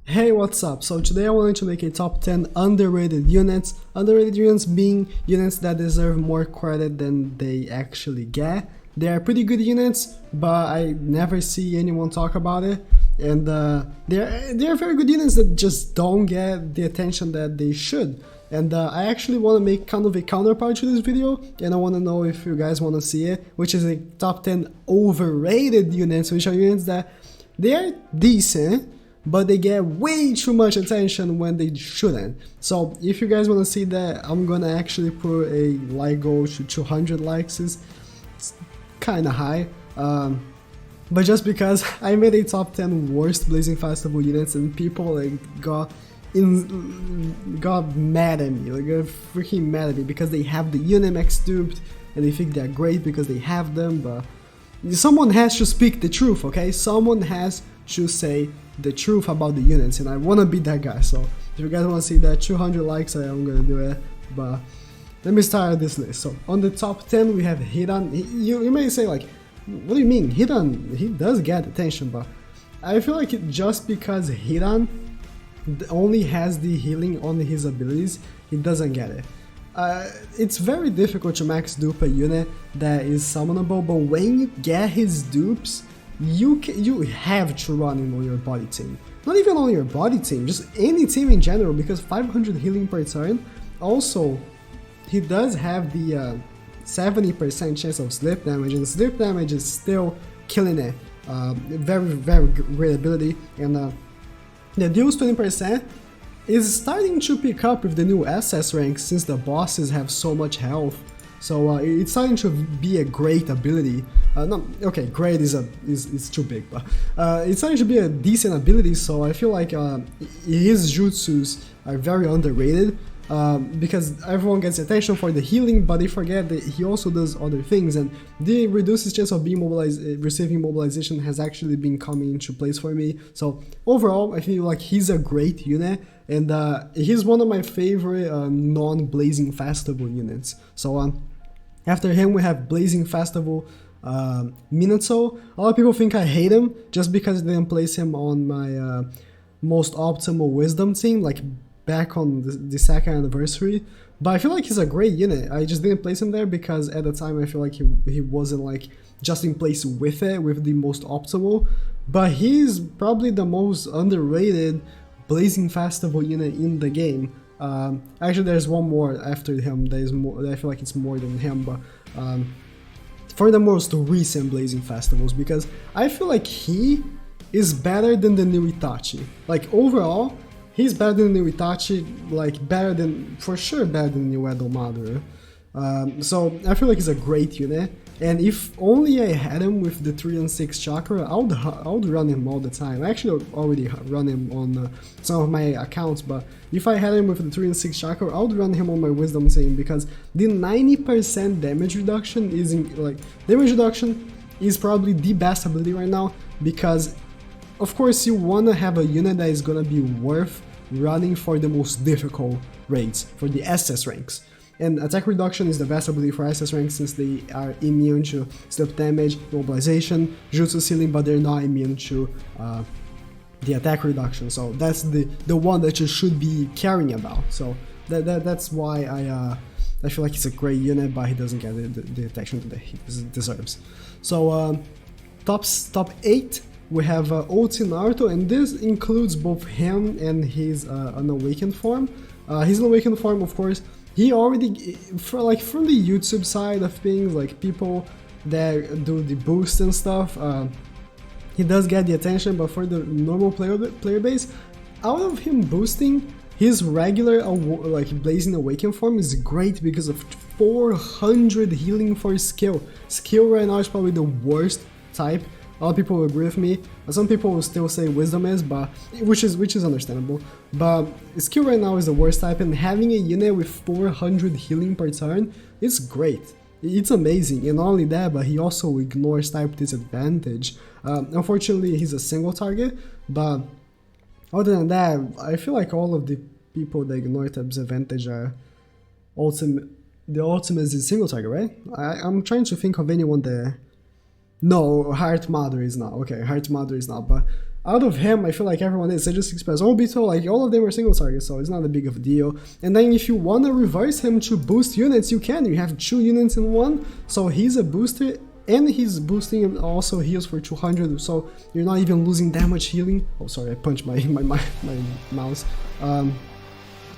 Hey, what's up? So today I wanted to make a top 10 underrated units. Underrated units being units that deserve more credit than they actually get. They are pretty good units, but I never see anyone talk about it. And they're very good units that just don't get the attention that they should. And I actually want to make kind of a counterpart to this video, and I want to know if you guys want to see it, which is a top 10 overrated units, which are units that they are decent, but they get way too much attention when they shouldn't. So if you guys want to see that, I'm gonna actually put a like goal to 200 likes. It's kind of high, but just because I made a top 10 worst Blazing Festival units and people like got mad at me, like got freaking mad at me because they have the Unimax duped and they think they're great because they have them. But someone has to speak the truth, okay? Someone has to say the truth about the units, and I want to be that guy. So if you guys want to see that 200 likes, I am gonna do it. But let me start this list. So on the top 10 we have Hidan. You may say like, what do you mean? Hidan, he does get attention, but I feel like just because Hidan only has the healing on his abilities, he doesn't get it. It's very difficult to max dupe a unit that is summonable, but when you get his dupes, you have to run him on your body team. Not even on your body team, just any team in general, because 500 healing per turn. Also, he does have the 70% chance of slip damage, and slip damage is still killing it. Very great ability, and the deals 20% is starting to pick up with the new SS ranks since the bosses have so much health. So it's starting to be a great ability. No, okay, great is too big, but it's starting to be a decent ability. So I feel like his jutsus are very underrated because everyone gets attention for the healing, but they forget that he also does other things, and the reduces chance of being receiving mobilization has actually been coming into place for me. So overall, I feel like he's a great unit, and he's one of my favorite non-Blazing Festival units. So after him, we have Blazing Festival Minato. A lot of people think I hate him just because they didn't place him on my most optimal wisdom team, like back on the second anniversary. But I feel like he's a great unit. I just didn't place him there because at the time I feel like he wasn't like just in place with it, with the most optimal. But he's probably the most underrated Blazing Festival unit in the game. Actually, there's one more after him. There's more. I feel like it's more than him, but for the most recent Blazing Festivals, because I feel like he is better than the new Itachi. Like overall, he's better than the new Itachi. Like for sure better than the new Edo Madara. So I feel like he's a great unit. And if only I had him with the 3 and 6 chakra, I would run him all the time. I actually already run him on some of my accounts, but if I had him with the 3 and 6 chakra, I would run him on my wisdom team, because the 90% damage reduction is probably the best ability right now, because of course you want to have a unit that is gonna be worth running for the most difficult raids, for the SS ranks. And attack reduction is the best ability for SS ranks since they are immune to slip damage, mobilization, jutsu ceiling, but they're not immune to the attack reduction. So that's the one that you should be caring about. So that's why I feel like he's a great unit, but he doesn't get the attention that he deserves. So top 8, we have OT Naruto, and this includes both him and his unawakened form. His unawakened form, of course, he already, from the YouTube side of things, like people that do the boost and stuff, he does get the attention, but for the normal player base, out of him boosting, his regular Blazing Awaken form is great because of 400 healing for skill. Skill right now is probably the worst type. A lot of people will agree with me. Some people will still say wisdom is, but which is understandable. But skill right now is the worst type, and having a unit with 400 healing per turn is great. It's amazing, and not only that, but he also ignores type disadvantage. Unfortunately, he's a single target, but other than that, I feel like all of the people that ignore type disadvantage are ultimate. The ultimate is a single target, right? I'm trying to think of anyone there. No, Heart Mother is not. Okay, Heart Mother is not, but out of him, I feel like everyone is. They just express Obito, like all of them are single targets, so it's not a big of a deal. And then if you want to reverse him to boost units, you can. You have 2 units in one, so he's a booster, and he's boosting and also heals for 200, so you're not even losing that much healing. Oh, sorry, I punched my mouse. But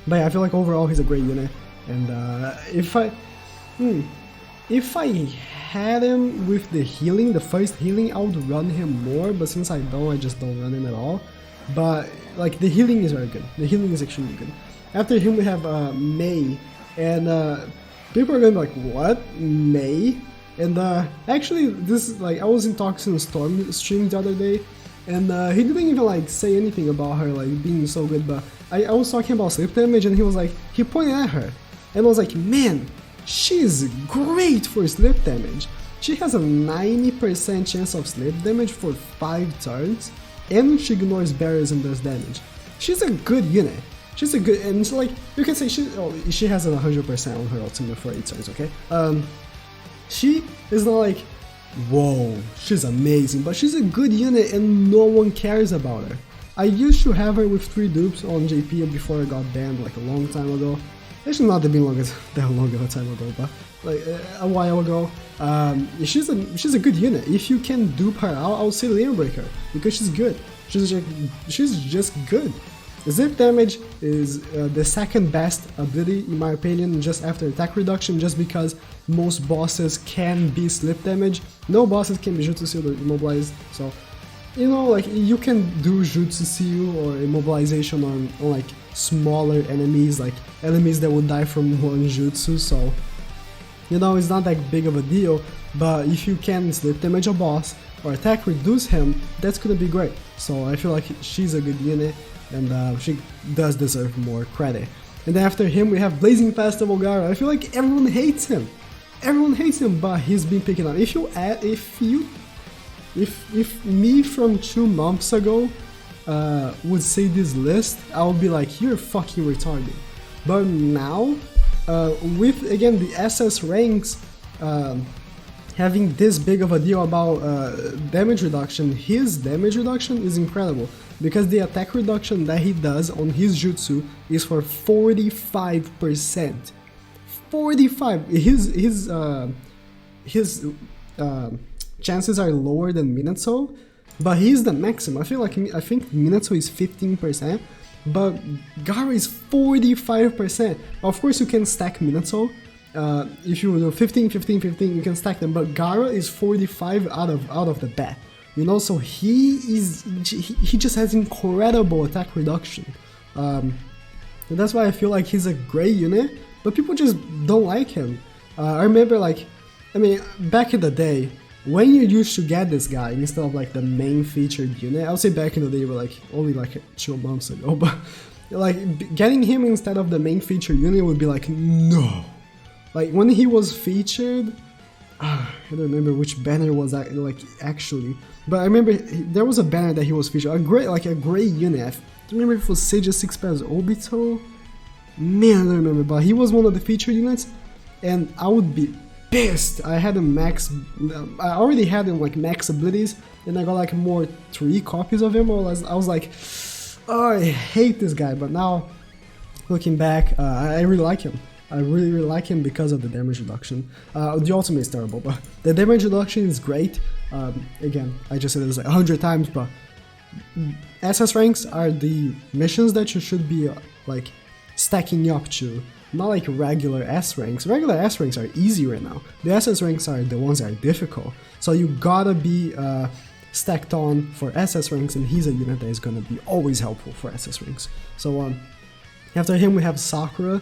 yeah, I feel like overall he's a great unit, and if I had him with the healing, the first healing, I would run him more, but since I don't, I just don't run him at all. But like the healing is very good. The healing is extremely good. After him we have Mei, and people are gonna be like, what? Mei? And actually this is like, I was in Toxin Storm stream the other day, and he didn't even like say anything about her like being so good, but I was talking about sleep damage, and he was like, he pointed at her, and I was like, man, she's great for sleep damage. She has a 90% chance of sleep damage for 5 turns, and she ignores barriers and does damage. She's a good unit. She's a good, and it's like, you can say she has a 100% on her ultimate for 8 turns, okay? She is not like, whoa, she's amazing, but she's a good unit and no one cares about her. I used to have her with 3 dupes on JP before I got banned like a long time ago. Actually not that long of a time ago, but like a while ago. She's a good unit. If you can dupe her out, I'll say Lane Breaker, because she's good. She's just good. Zip damage is the second best ability in my opinion, just after attack reduction, just because most bosses can be slip damage. No bosses can be Jutsu Sealed or immobilized, so you know, like you can do Jutsu Seal or immobilization on like smaller enemies, like enemies that would die from one jutsu, so you know, it's not that big of a deal. But if you can slip damage a boss or attack reduce him, that's gonna be great. So I feel like she's a good unit, and she does deserve more credit. And then after him we have Blazing Festival Gara. I feel like everyone hates him, but he's been picking up. If me from 2 months ago would say this list, I would be like, you're fucking retarded. But now, with again the SS ranks having this big of a deal about damage reduction, his damage reduction is incredible, because the attack reduction that he does on his jutsu is for 45%. 45. His chances are lower than Minato, but he's the maximum. I think Minato is 15%, but Gara is 45%. Of course you can stack Minato. If you do 15, 15, 15, you can stack them, but Gara is 45 out of the bat. You know, so he just has incredible attack reduction. And that's why I feel like he's a great unit, but people just don't like him. I remember, like, I mean, back in the day, when you used to get this guy instead of like the main featured unit, I would say back in the day, but like only like 2 months ago, but like getting him instead of the main featured unit would be like, no. Like when he was featured, I don't remember which banner was that, like actually, but I remember there was a banner that he was featured, a great unit. I don't remember if it was Sage 6 Pass Obito. Man, I don't remember, but he was one of the featured units, and I would be pissed. I had him max, I already had him like max abilities, and I got like more 3 copies of him. I was like, oh, I hate this guy. But now, looking back, I really like him. I really like him because of the damage reduction. The ultimate is terrible, but the damage reduction is great. Again, I just said this like 100 times, but SS ranks are the missions that you should be like stacking up to. Not like regular S ranks. Regular S ranks are easy right now. The SS ranks are the ones that are difficult. So you gotta be stacked on for SS ranks, and he's a unit that is gonna be always helpful for SS ranks. So after him we have Sakura,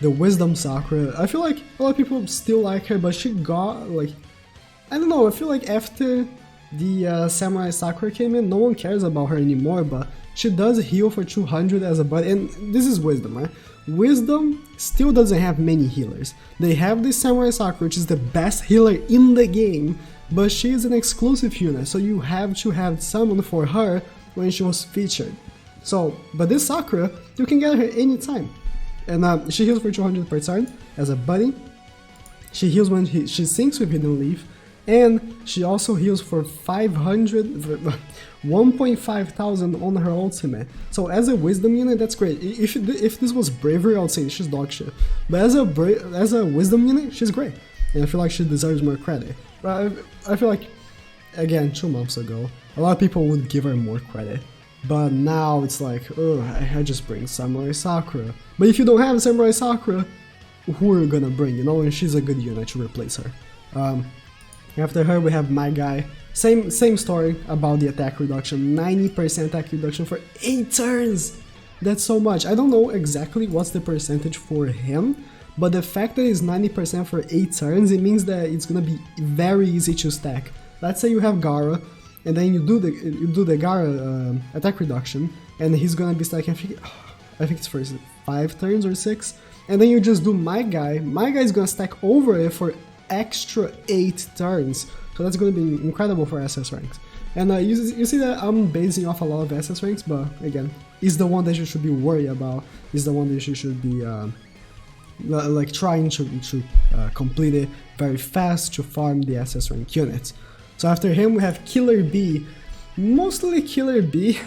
the Wisdom Sakura. I feel like a lot of people still like her, but she got like, I don't know, I feel like after the Samurai Sakura came in, no one cares about her anymore, but she does heal for 200 as a buddy, and this is Wisdom, right? Wisdom still doesn't have many healers. They have this Samurai Sakura, which is the best healer in the game, but she is an exclusive unit, so you have to have someone for her when she was featured. So, but this Sakura, you can get her anytime. And she heals for 200 per turn as a buddy. She heals when she syncs with Hidden Leaf, And she also heals for 1.5 thousand on her ultimate. So as a wisdom unit, that's great. If this was bravery, I would say she's dog shit. But as a wisdom unit, she's great. And I feel like she deserves more credit. But I feel like, again, 2 months ago, a lot of people would give her more credit. But now it's like, oh, I just bring Samurai Sakura. But if you don't have Samurai Sakura, who are you gonna bring, you know? And she's a good unit to replace her. After her, we have my guy. Same story about the attack reduction. 90% attack reduction for 8 turns! That's so much. I don't know exactly what's the percentage for him, but the fact that it's 90% for 8 turns, it means that it's gonna be very easy to stack. Let's say you have Gaara, and then you do the Gaara attack reduction, and he's gonna be stacking, I think it's for 5 turns or 6, and then you just do my guy. My guy is gonna stack over it for extra 8 turns. So that's going to be incredible for SS ranks. And you see that I'm basing off a lot of SS ranks, but again, is the one that you should be worried about, is the one that you should be like trying to complete it very fast to farm the SS rank units. So after him we have Killer B, mostly Killer B.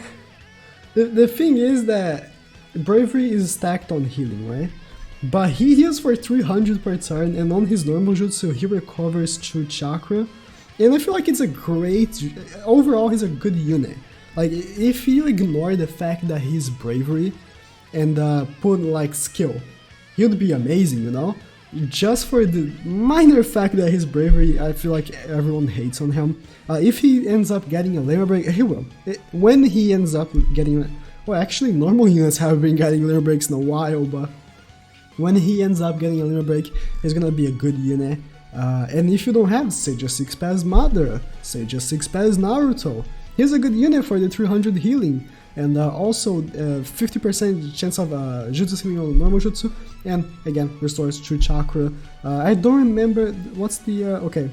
The thing is that Bravery is stacked on healing, right? But he heals for 300 per turn, and on his normal jutsu he recovers 2 chakra. And I feel like it's a great, overall he's a good unit. Like, if you ignore the fact that he's bravery and put like skill, he'd be amazing, you know? Just for the minor fact that he's bravery, I feel like everyone hates on him. If he ends up getting a limit break, he will. When he ends up getting, well, actually normal units have been getting limit breaks in a while, but when he ends up getting a limit break, he's gonna be a good unit. And if you don't have Seiya 6 Pass Madara, Seiya 6 Pass Naruto, he's a good unit for the 300 healing, and also 50% chance of jutsu healing on normal jutsu, and again restores 2 chakra. I don't remember what's the okay.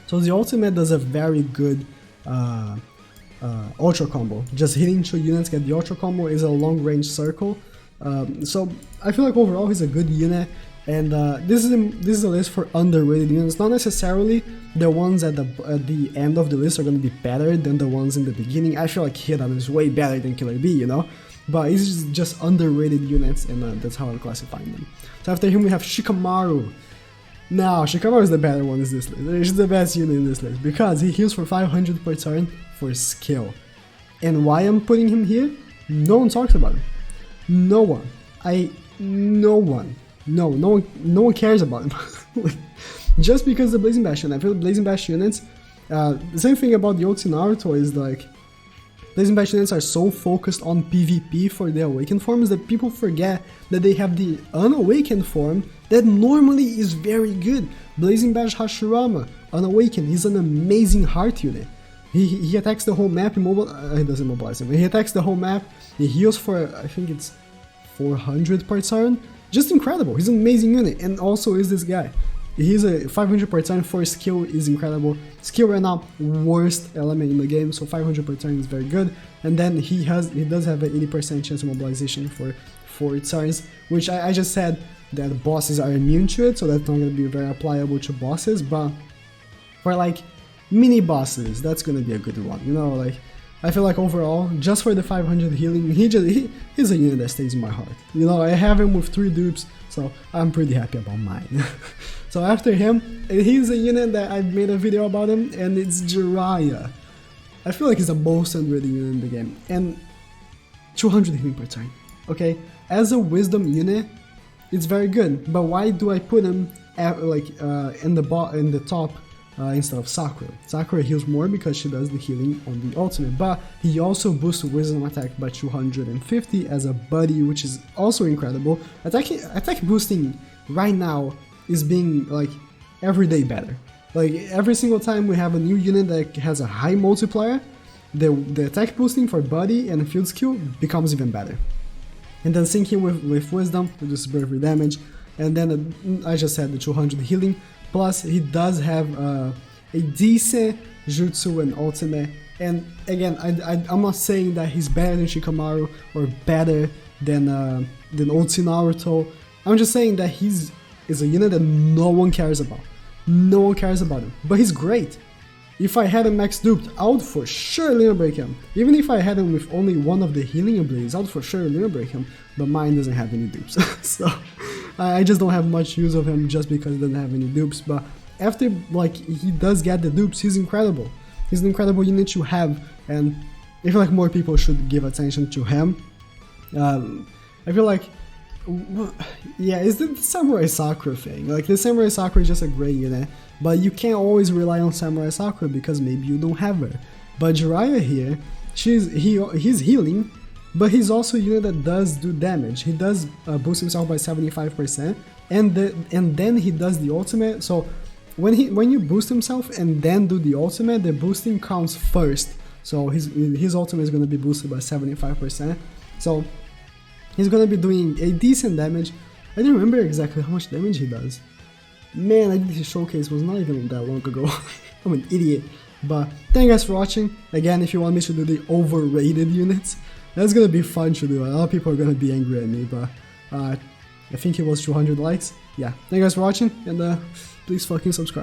So the ultimate does a very good ultra combo. Just hitting 2 units, get the ultra combo, is a long range circle. So I feel like overall he's a good unit. And this is a list for underrated units. Not necessarily the ones at the end of the list are going to be better than the ones in the beginning. I feel like Hidan is way better than Killer B, you know? But it's just underrated units, and that's how I'm classifying them. So after him we have Shikamaru. Now, Shikamaru is the better one in this list. He's the best unit in this list, because he heals for 500 per turn for skill. And why I'm putting him here? No one talks about him. No one. No one cares about him. Just because the Blazing Bastion. I feel Blazing Bastion units, the same thing about the OT Naruto is like, Blazing Bastion units are so focused on PvP for the awakened forms that people forget that they have the unawakened form that normally is very good. Blazing Bash Hashirama, unawakened, he's an amazing heart unit. He attacks the whole map, he doesn't immobilize him. He attacks the whole map, he heals for, I think it's 400 per turn. Just incredible, he's an amazing unit, and also is this guy. He's a 500 per turn for skill is incredible. Skill right now, worst element in the game, so 500 per turn is very good. And then he does have an 80% chance of mobilization for 4 turns, which I just said that bosses are immune to it, so that's not going to be very applicable to bosses, but for like mini bosses, that's going to be a good one, you know, like. I feel like overall, just for the 500 healing, he's a unit that stays in my heart. You know, I have him with 3 dupes, so I'm pretty happy about mine. So after him, he's a unit that I've made a video about him, and it's Jiraiya. I feel like he's the most underrated unit in the game, and 200 healing per turn. Okay, as a wisdom unit, it's very good, but why do I put him at, in the top? Instead of Sakura. Sakura heals more because she does the healing on the ultimate, but he also boosts wisdom attack by 250 as a buddy, which is also incredible. Attack boosting right now is being like every day better. Like every single time we have a new unit that has a high multiplier, the attack boosting for buddy and field skill becomes even better. And then syncing with wisdom, reduces bravery damage, and then I just said the 200 healing. Plus, he does have a decent jutsu and ultimate. And again, I'm not saying that he's better than Shikamaru or better than OT Naruto. I'm just saying that is a unit that no one cares about. no one cares about him, but he's great. If I had him max duped, I would for sure limit break him. Even if I had him with only one of the healing abilities, I would for sure limit break him, but mine doesn't have any dupes. So I just don't have much use of him just because he doesn't have any dupes, but after like he does get the dupes, he's incredible. He's an incredible unit to have, and I feel like more people should give attention to him. I feel like, yeah, it's the Samurai Sakura thing. Like, the Samurai Sakura is just a great unit, but you can't always rely on Samurai Sakura because maybe you don't have her. But Jiraiya here, he's healing, but he's also a unit that does do damage. He does boost himself by 75%, and then he does the ultimate. So when you boost himself and then do the ultimate, the boosting counts first. So his ultimate is going to be boosted by 75%. So he's going to be doing a decent damage. I don't remember exactly how much damage he does. Man, I think his showcase was not even that long ago. I'm an idiot. But thank you guys for watching. Again, if you want me to do the overrated units, that's going to be fun to do. A lot of people are going to be angry at me, but I think it was 200 likes. Yeah, thank you guys for watching, and please fucking subscribe.